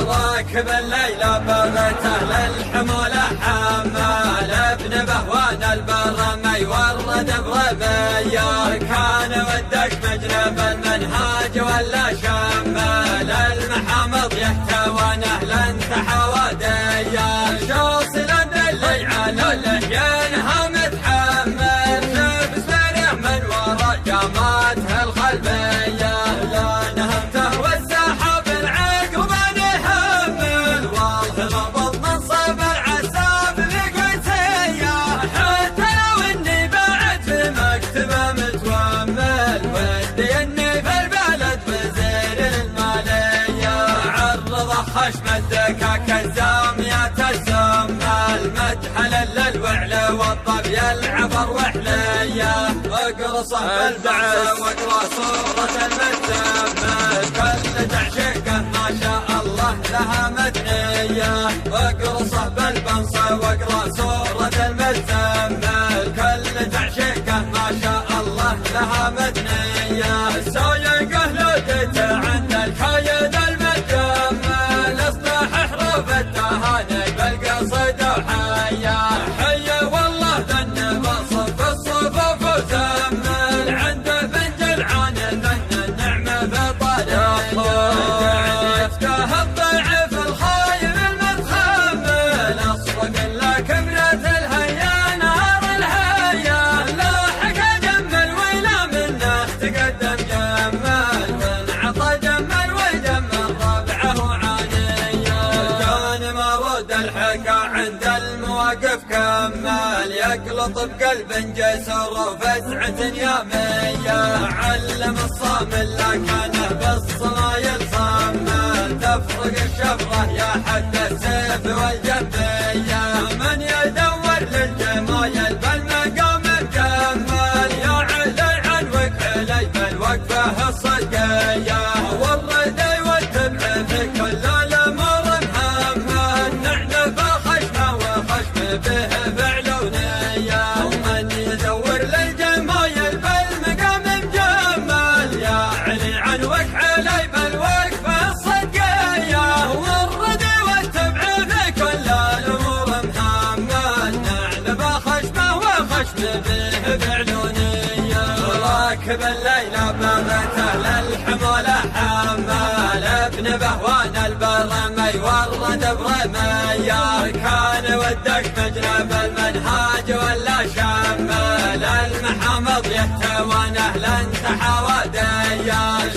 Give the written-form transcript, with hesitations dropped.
راكب الليلة بغت أهل الحمولة حمال ابن بهوان البرمي ورد برميه كان ودك مجنب المنهاج ولا شمال المحامض يحتوان أهلا تحواديه شوص لدلي على لحيانها متحمل لبس فرح من وراء جاماتها الخلفية لانهمته والسحاب العقب نهمل والله غضض من صب العساف لقيتيه حتى لو اني بعد في مكتبه متومل ودي اني في البلد وزير المالية عرض خشم الدكاك الزامية الزم المدحل للوعل والطبي العبر وحليه اقرصه بالبعث واقرا صورة المتزمل كل تعشيقه ما شاء الله لها مدنية اقرصه بالبنصة واقرا صورة المتزمل كل تعشيقه ما شاء الله لها مدنية سايقه لودته عند الكايد المتجمل اصبح حروف التهاني بالقصد وحيا حيا والله ذن بصف الصفوف وزمل عنده بنت العان ذن النعمة بطريقه يفتح الضعف الخايب المتخمل اصفق لك ابنة الهيا نار الهيا لاحق جمل ويلا منه تقدم جمل من عطى جمل ويجمل ربعه عانية كان مرود الحكا عند المواقف كمال يقلط بقلب جسر وفزعة يامية علم الصامل لكانه بالصمايل صمل تفرق الشفرة يا حد السيف والجنبية من يدور للجمايل بالمقام مجمل يا علي عنوك علي بالوقفة الصدقية والردي والتبع في كل الامور محمد نعنف خشمه وخشم به فعلونية ومن يدور للجمايل بالمقام مجمل يا علي عنوك علي بالوقفة الصدقية والردي والتبع في كل الامور محمد نعنف خشمه وخشم به فعلونية راكب الليلة بغت أهل الحمولة حمال ابن بهوان البرمي ورد برميه كان ودك مجنب المنهاج ولا شمال المحامض يحتوان أهلا تحواديه